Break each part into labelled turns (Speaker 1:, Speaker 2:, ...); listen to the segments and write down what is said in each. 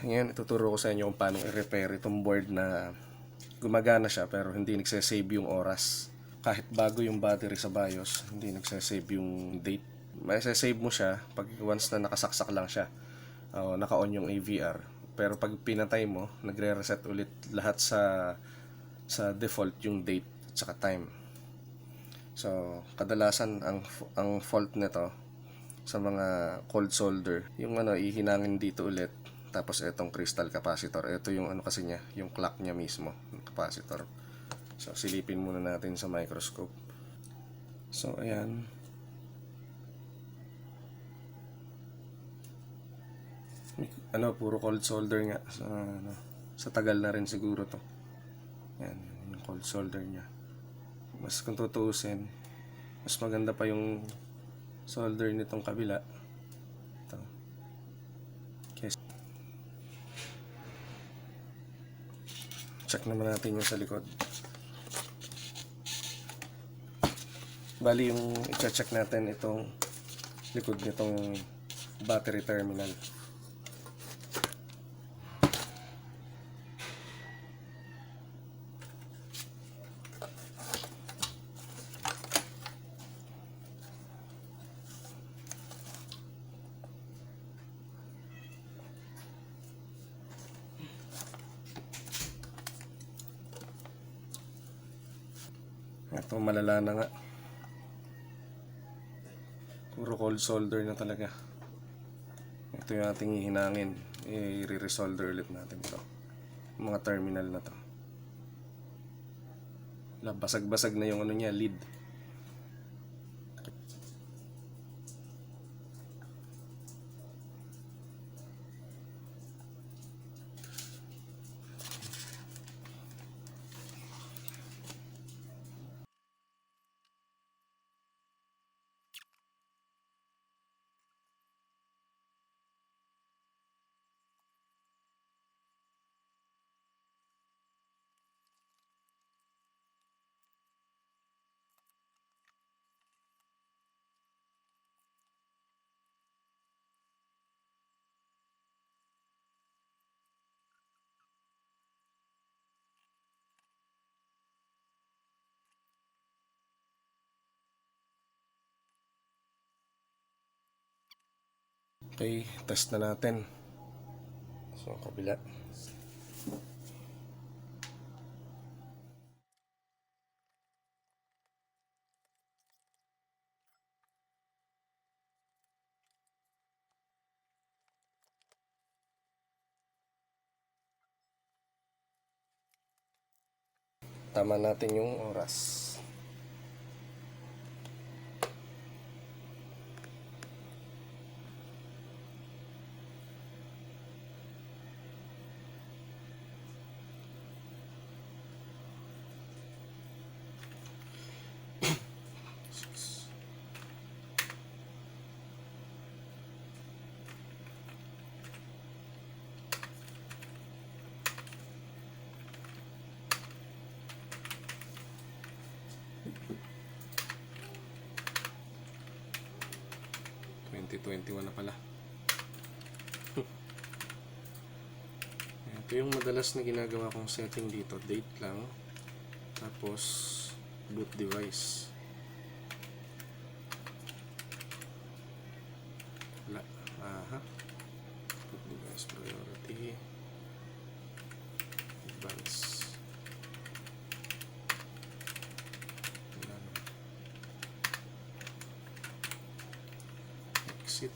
Speaker 1: Ngayon ituturo ko sa inyo kung paano i-repair itong board na gumagana siya pero hindi nagsasave yung oras. Kahit bago yung battery sa BIOS, hindi nagsasave yung date. May save mo siya pag once na nakasaksak lang siya o naka-on yung AVR. Pero pag pinatay mo, nagre-reset ulit lahat sa default yung date at saka time. So, kadalasan ang fault nito sa mga cold solder, yung ihinangin dito ulit. Tapos itong crystal capacitor, ito yung kasi niya, yung clock niya mismo, yung capacitor. So, silipin muna natin sa microscope. So, ayan. Puro cold solder nga. Sa tagal na rin siguro to. Ayan, yung cold solder niya. Mas kung tutuusin, mas maganda pa yung solder nitong kabila. Ito. Okay. Check naman natin yung sa likod. Bali yung i-check natin itong likod nitong battery terminal. Ito malala na nga. Puro cold solder na talaga. Ito yung ating hihinangin. I-resolder ulit natin ito. Mga terminal na to. Basag-basag na yung niya, lead. Okay, test na natin. So, kabila. Tama natin yung oras. (2021) na pala. Ito yung madalas na ginagawa kong setting dito. Date lang. Tapos boot device. Wala. Aha. Boot device priority. Advance. Wala na. Exit.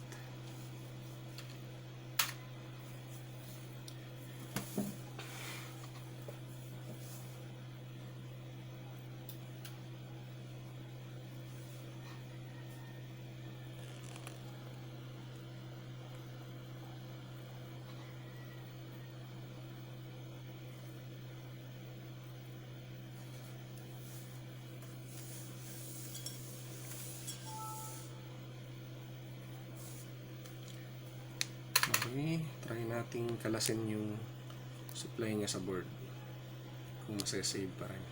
Speaker 1: Okay, try nating kalasin yung supply niya sa board kung masasave pa rin.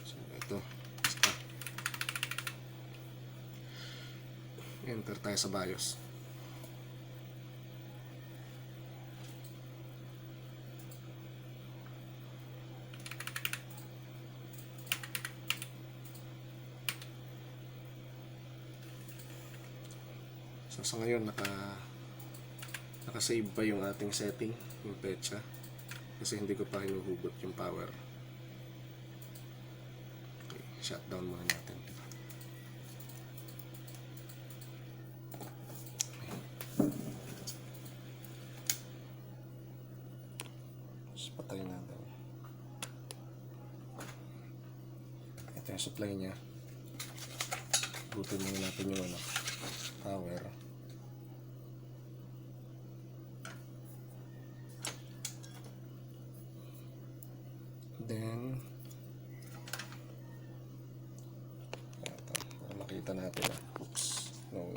Speaker 1: So ito, basta enter tayo sa BIOS. So sa ngayon naka-save pa yung ating setting, yung petsa, kasi hindi ko pa hinuhugot yung power. Okay, shutdown muna natin. Patayin natin. Ito yung supply niya. Butin muna natin yung power. Then ito, para makita natin. Oops. No.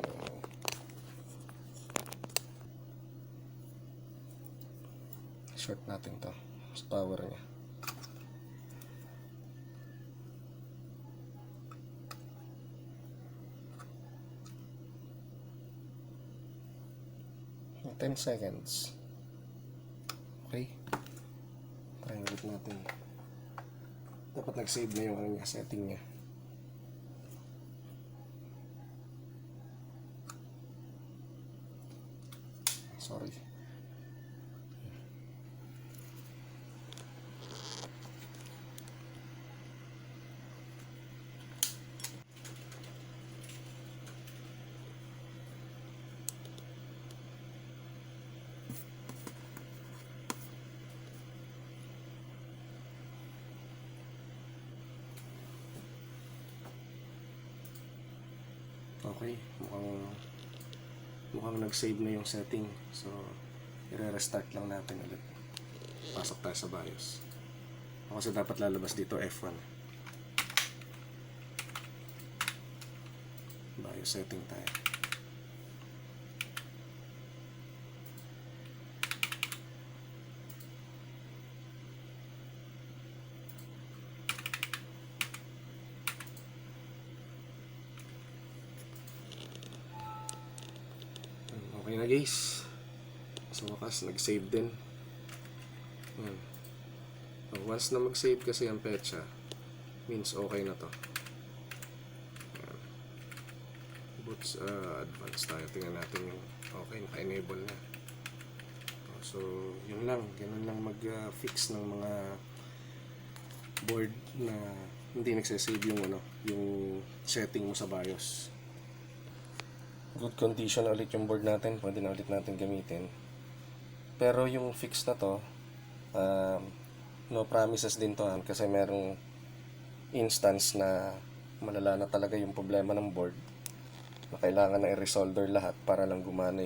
Speaker 1: Short natin to sa power niya. So, 10 seconds. Okay. Try ulit natin. Dapat nag-save na yung setting niya. Sorry. Okay, mukhang nag-save na yung setting. So, i-restart lang natin ulit. Pasok tayo sa BIOS. Kasi dapat lalabas dito F1. BIOS setting tayo. Okay na guys. Sa wakas, nag-save din. Yan. So, once na mag-save kasi ang petsa, means okay na to. Yan. Boots advanced tayo. Tingnan natin yung okay, naka-enable na. So, yun lang. Ganun lang mag-fix ng mga board na hindi nagsasave yung setting mo sa BIOS. Good condition ulit yung board natin, pwede na ulit natin gamitin. Pero yung fix na to, no promises din to kasi merong instance na malala na talaga yung problema ng board na kailangan na i-resolder lahat para lang gumana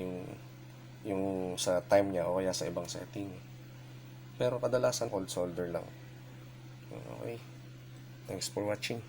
Speaker 1: yung sa time niya o kaya sa ibang setting. Pero kadalasan cold solder lang. Okay, thanks for watching.